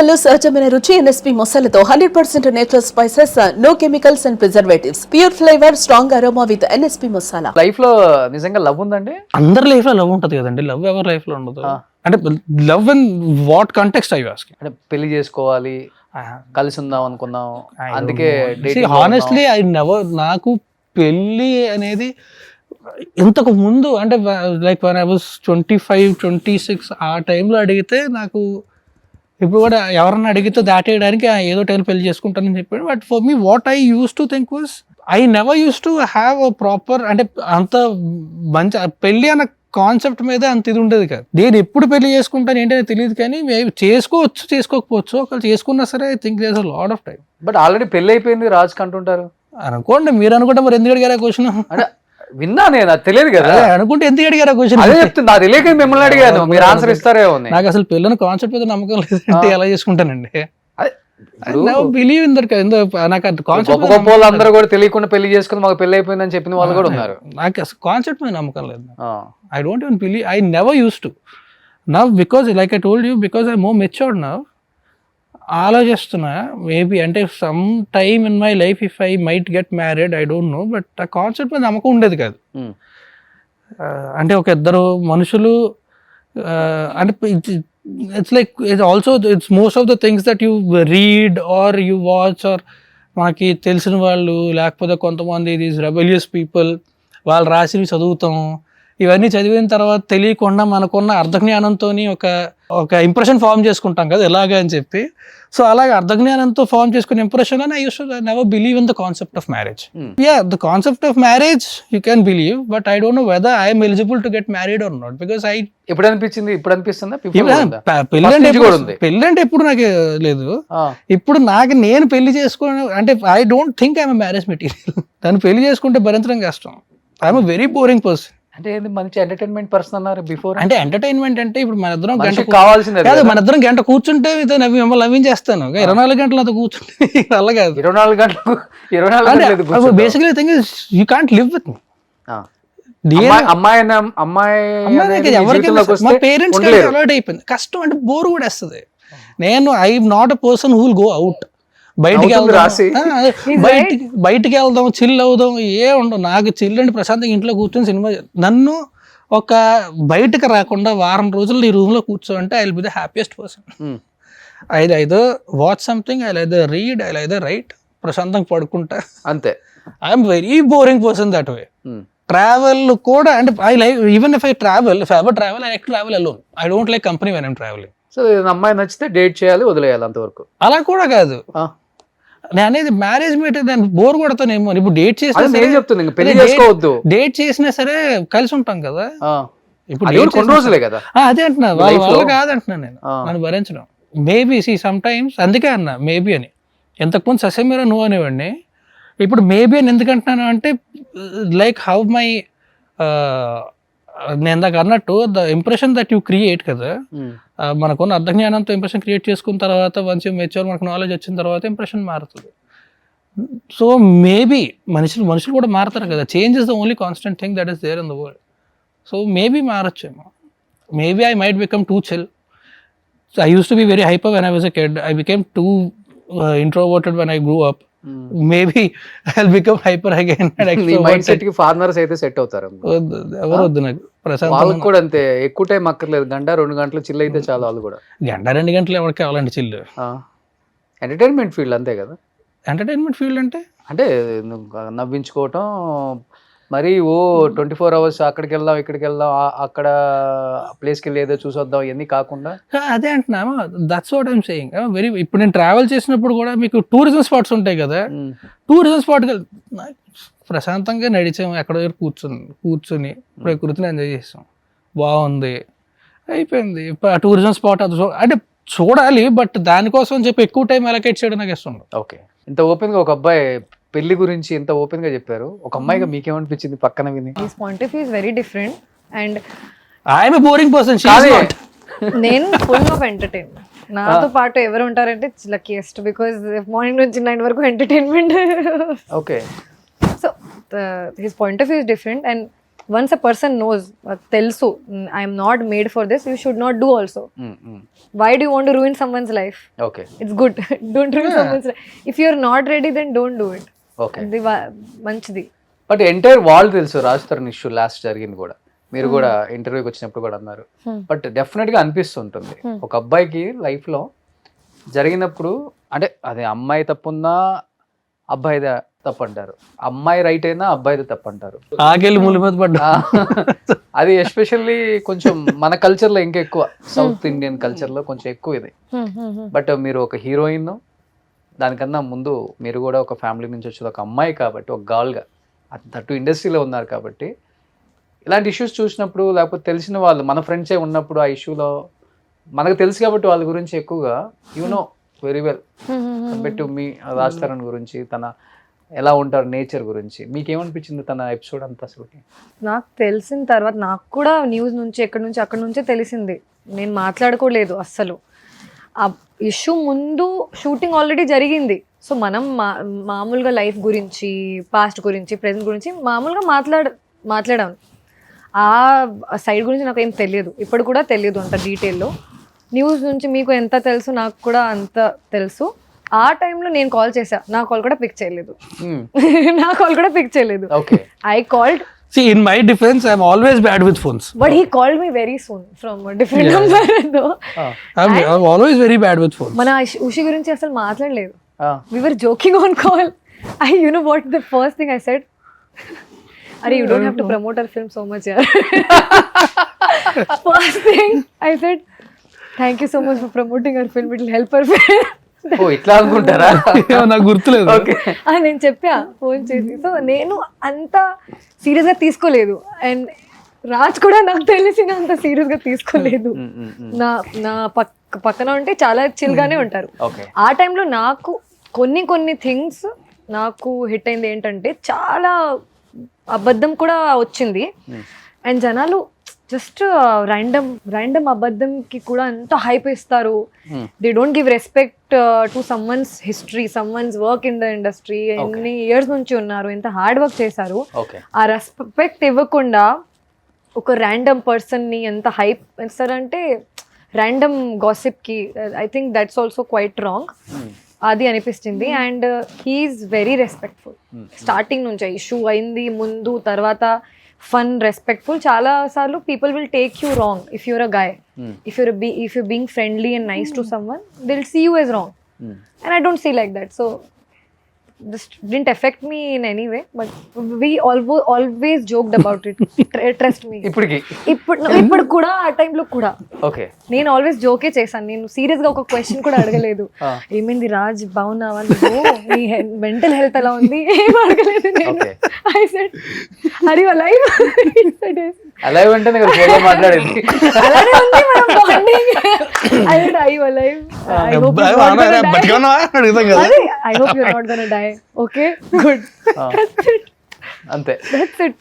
మసాలాలో సహజమైన రుచి ఎన్ఎస్పి మసాలాతో 100% natural spices, no chemicals and preservatives, pure flavour, strong aroma with NSP masala. Life లో నిజంగా లవ్ ఉందండి? అందరి లైఫ్ లో లవ్ ఉంటది కదండి. లవ్ ఎవరి లైఫ్ లో ఉండదు. అంటే love in what context I asking? అంటే పెళ్లి చేసుకోవాలి, కలిసి ఉందాం అనుకున్నాం, అందుకే హానెస్ట్లీ ఐ నెవర్, నాకు పెళ్ళి అనేది ఇంతకు ముందు అంటే లైక్ వన్ ఐ వాజ్ 25, 26 ఆ టైంలో అడిగితే నాకు, ఇప్పుడు కూడా ఎవరన్నా అడిగితే దాటేయడానికి ఏదో టైం పెళ్లి చేసుకుంటానని చెప్పాడు. But for me what I use to think was I never use to have a proper, అంటే అంత మంచి పెళ్ళి అన్న కాన్సెప్ట్ మీద అంత ఇది ఉండేది కాదు. నేను ఎప్పుడు పెళ్లి చేసుకుంటాను ఏంటనే తెలియదు, కానీ చేసుకోవచ్చు చేసుకోకపోవచ్చు. ఒకళ్ళు చేసుకున్నా సరే I think there is a lot of time. But already పెళ్లి అయిపోయింది రాజుకి అంటుంటారు. అనుకోండి, మీరు అనుకుంటే మరి ఎందుకు అడిగారా క్వశ్చన్? అంటే విన్నా నేను, అది తెలియదు కదా. అనుకుంటే ఎందుకు అడిగారా క్వశ్చన్? అదే చెప్తుంది, నాకు తెలియక మిమ్మల్ని అడిగాను, మీరు ఆన్సర్ ఇస్తారేమో. నాకు అసలు పెళ్ళని కాన్సెప్ట్ మీద నమ్మకం లేదంటే ఎలా చేసుకుంటానండి. Believe in that. నాకు గొప్ప గొప్ప వాళ్ళందరూ కూడా తెలియకుండా పెళ్లి చేసుకుని మాకు పెళ్లి అయిపోయిందని చెప్పిన వాళ్ళు కూడా ఉన్నారు. నాకు అసలు కాన్సెప్ట్ మీద నమ్మకం లేదు. I don't even believe, I never use to. Now because like I told you, because I more matured now, ఆలోచిస్తున్నా మేబీ అంటే some time in my life if I might get married, I don't know. But ఆ concept మీద నమ్మకం ఉండేది కాదు. అంటే ఒక ఇద్దరు మనుషులు అంటే it's like it's also it's most of the things that you read or you watch, or మనకి తెలిసిన వాళ్ళు లేకపోతే కొంతమంది దీస్ రెబెలియస్ పీపుల్ వాళ్ళు రాసినవి చదువుతాం. ఇవన్నీ చదివిన తర్వాత తెలియకుండా మనకున్న అర్ధజ్ఞానంతో ఒక ఇంప్రెషన్ ఫామ్ చేసుకుంటాం కదా ఎలాగా అని చెప్పి. సో అలాగే అర్ధజ్ఞానంతో ఫామ్ చేసుకునే ఇంప్రెషన్ అని I use to never believe in the concept of marriage. Yeah, the concept of marriage you can believe, but I don't know whether I M eligible to get married or not. Because I ఎప్పుడు అనిపించింది, ఇప్పుడు అనిపిస్తుందా పెళ్ళి అంటే ఎప్పుడు నాకు లేదు. ఇప్పుడు నాకు నేను పెళ్లి చేసుకోవడం అంటే I don't think I'm marriage material. దాన్ని పెళ్లి చేసుకుంటే భరించడం కష్టం. I'm a very boring person. అంటే మంచి ఎంటర్టైన్మెంట్ పర్సన్ అన్నారు బిఫోర్. అంటే ఎంటర్టైన్మెంట్ అంటే ఇప్పుడు మన ఇద్దరం గంట కావాల్సిందే కాదు, మన ఇద్దరం గంట కూర్చుంటే మిమ్మల్ని నవ్వించేస్తాను. 24 గంటలు అంతా కూర్చుంటే అలా కాదు. 24 గంటలు 24 గంటలు basically thing is you can't live with me. మా పేరెంట్స్ అలవాటు అయిపోయింది. కష్టం అంటే బోర్ కూడా వేస్తుంది. నేను I'm not a person who will go out, బయటికి వెళ్దాం చిల్ అవుదాం ఏ ఉండవు. నాకు చిల్ అంటే ప్రశాంతంగా ఇంట్లో కూర్చొని సినిమా. నన్ను ఒక బయటకు రాకుండా వారం రోజులు ఈ రూమ్ లో కూర్చోంటే I will be the happiest person. Either watch something, either read, either write, ప్రశాంతంగా పడుకుంటా అంతే. I'm very boring person that way. Travel కూడా అంటే I like, even if I travel, if ever travel I like to travel alone. I don't like company when I'm traveling. So అమ్మాయి నచ్చితే date చేయాలి, వదిలేయాలి అంతవరకు. అలా కూడా కాదు నేను అనేది. మ్యారేజ్ మీట్ దాన్ని బోర్ కొడతానేమో. ఇప్పుడు డేట్ చేసినా డేట్ చేసినా సరే కలిసి ఉంటాం కదా. ఇప్పుడు కొన్ని రోజులే కదా. అదే అంటున్నా, వాళ్ళ కాదంటున్నా నేను, నన్ను భరించడం. మేబీ సమ్ టైమ్స్ అందుకే అన్నా మేబీ అని. ఎంతకుముందు ససేమిరా నువ్వు అనేవాడిని, ఇప్పుడు మేబీ అని ఎందుకంటున్నాను అంటే లైక్ హౌ మై నేను ఇందాక అన్నట్టు the impression that you create కదా, మనకున్న అర్ధజ్ఞానంతో ఇంప్రెషన్ క్రియేట్ చేసుకున్న తర్వాత వన్స్ యూ మెచ్యూర్, మనకు నాలెడ్జ్ వచ్చిన తర్వాత ఇంప్రెషన్ మారుతుంది. సో మేబీ మనుషులు కూడా మారుతారు కదా. Change is the only constant thing that is there in the world. So maybe మారొచ్చేమో. Maybe I might become too chill. I use to be very hyper when I was a kid. I became too introverted when I grew up. Maybe I become hyper again. Mind set కి farmers అయితే set అవుతారు. ఎవరు వద్దు నాకు. వాళ్ళకి కూడా అంతే, ఎక్కువ టైం అక్కర్లేదు, 1-2 గంటలు చిల్ అయితే చాలు. వాళ్ళు కూడా 1-2 గంటలు ఎవరికి కావాలండి చిల్లు. ఎంటర్టైన్మెంట్ ఫీల్డ్ అంతే కదా. ఎంటర్టైన్మెంట్ ఫీల్డ్ అంటే నవ్వించుకోవటం, మరి 24 hours అక్కడికి వెళ్దాం ఇక్కడికి వెళ్దాం అక్కడ ప్లేస్కి వెళ్ళి ఏదో చూసొద్దాం ఇవన్నీ కాకుండా. అదే అంటున్నా, that's what I'm saying. Very ఇప్పుడు నేను ట్రావెల్ చేసినప్పుడు కూడా మీకు టూరిజం స్పాట్స్ ఉంటాయి కదా. టూరిజం స్పాట్కి ప్రశాంతంగా నడిచాము, ఎక్కడ దగ్గర కూర్చొని ప్రకృతిని ఎంజాయ్ చేసాం, బాగుంది, అయిపోయింది. ఆ టూరిజం స్పాట్ అది అంటే చూడాలి, బట్ దానికోసం చెప్పి ఎక్కువ టైం అలొకేట్ చేయడం నాకు ఇష్టం. ఓకే, ఇంత ఓపెన్గా ఒక అబ్బాయి పెళ్లి గురించి ఇంత ఓపెన్ గా చెప్పారు, ఒక అమ్మాయిగా మీకేమనిపించింది పక్కన విని? His point of view is very different and I am a boring person. నేను ఫుల్ ఆఫ్ ఎంటర్టైన్మెంట్. నాతో పాటు ఎవరు ఉంటారంటే లక్కీయెస్ట్, బికాజ్ మార్నింగ్ నుంచి 9 వరకు entertainment. Okay, so his point of view is different and once a person knows, తెలుసు I'm not made for this, you should not do also. Why do want to ruin someone's life? Okay it's good. Don't ruin someone's life. If you're not ready then don't do it. Okay. అది మంచిది. But entire వాళ్ళు తెలుసు Raj Tarun issue last జరిగింది కూడా, మీరు కూడా ఇంటర్వ్యూకి వచ్చినప్పుడు కూడా అన్నారు. బట్ డెఫినెట్ గా అనిపిస్తుంటుంది ఒక అబ్బాయికి లైఫ్ లో జరిగినప్పుడు, అంటే అదే అమ్మాయి తప్పున్నా అబ్బాయిదే తప్పు అంటారు, అమ్మాయి రైట్ అయినా అబ్బాయిదే తప్పు అంటారు. ఆకెళ్ళి ముళ్ళు మీద పడ్డా. అది ఎస్పెషల్లీ కొంచెం మన కల్చర్ లో ఇంకా ఎక్కువ, సౌత్ ఇండియన్ కల్చర్ లో కొంచెం ఎక్కువ ఇది. బట్ మీరు ఒక హీరోయిన్, దానికన్నా ముందు మీరు కూడా ఒక ఫ్యామిలీ నుంచి వచ్చేది ఒక అమ్మాయి కాబట్టి, ఒక గర్ల్గా అటు ఇండస్ట్రీలో ఉన్నారు కాబట్టి, ఇలాంటి ఇష్యూస్ చూసినప్పుడు లేకపోతే తెలిసిన వాళ్ళు మన ఫ్రెండ్సే ఉన్నప్పుడు ఆ ఇష్యూలో మనకు తెలుసు కాబట్టి వాళ్ళ గురించి ఎక్కువగా you know very well compare to me Raj Tarun గురించి, తన ఎలా ఉంటారు నేచర్ గురించి మీకేమనిపించింది తన ఎపిసోడ్ అంతా? అసలు నాకు తెలిసిన తర్వాత నాకు కూడా న్యూస్ నుంచి అక్కడ నుంచే తెలిసింది. నేను మాట్లాడుకోలేదు అస్సలు. ఆ ఇష్యూ ముందు షూటింగ్ ఆల్రెడీ జరిగింది. సో మనం మామూలుగా లైఫ్ గురించి, పాస్ట్ గురించి, ప్రెజెంట్ గురించి మామూలుగా మాట్లాడాను. ఆ సైడ్ గురించి నాకు ఏం తెలియదు, ఇప్పుడు కూడా తెలియదు అంత డీటెయిల్లో. న్యూస్ నుంచి మీకు ఎంత తెలుసు, నాకు కూడా అంత తెలుసు. ఆ టైంలో నేను కాల్ చేశా, నా కాల్ కూడా పిక్ చేయలేదు. I called. See, in my defense, I'm always bad with phones. But he called me very soon from a different number though. I'm always very bad with phones. మన ఉషి గురించి అసలు మాట్లాడలేదు. We were joking on call. You know what the first thing I said? Arey, you don't have to promote our film so much, yaar. First thing I said, thank you so much for promoting our film. It will help our film. ఓ ఇట్లా అనుకుంటారా? నాకు గుర్తులేదు. నేను చెప్పా phone చేసి. So నేను అంత సీరియస్గా తీసుకోలేదు, అండ్ రాజ్ కూడా నాకు తెలిసిన అంత సీరియస్గా తీసుకోలేదు. నా పక్కన ఉంటే చాలా చిల్గానే ఉంటారు. ఆ టైంలో నాకు కొన్ని థింగ్స్ నాకు హిట్ అయింది ఏంటంటే, చాలా అబద్ధం కూడా వచ్చింది. అండ్ జనాలు జస్ట్ ర్యాండమ్ అబద్ధంకి కూడా ఎంత హైప్ ఇస్తారు. They don't give respect to someone's history, someone's work in the industry. ఎన్ని ఇయర్స్ నుంచి ఉన్నారు, ఎంత హార్డ్ వర్క్ చేశారు. ఆ రెస్పెక్ట్ ఇవ్వకుండా ఒక ర్యాండమ్ పర్సన్ని ఎంత హైప్ ఇస్తారంటే, ర్యాండమ్ గాసిప్కి. I think that's also quite wrong. అది అనిపిస్తుంది. And he is very respectful starting నుంచి. ఇష్యూ అయింది ముందు, తర్వాత ఫన్, రెస్పెక్ట్ఫుల్. చాలా సార్లు people will take you wrong if you're a guy. If you're being friendly and nice to someone, they'll see you as wrong. And I don't see like that. So this didn't affect me in any way, but we always joked about it. Trust me. ఇప్పుడు కూడా ఆ టైంలో కూడా నేను always జోకే చేశాను. నేను serious గా ఒక క్వశ్చన్ కూడా అడగలేదు. ఏమైంది రాజ్, బాగున్నావా నువ్వు, నీ మెంటల్ హెల్త్ ఎలా ఉంది, ఏం అడగలేదు నేను. I said, are you alive? He said yes. Alive అంటే నేను ఫోన్లో మాట్లాడింది. అలానే ఉంది మన bonding. I said, are you alive? I hope you're not gonna die. Okay, good. That's it. అంతే. That's it.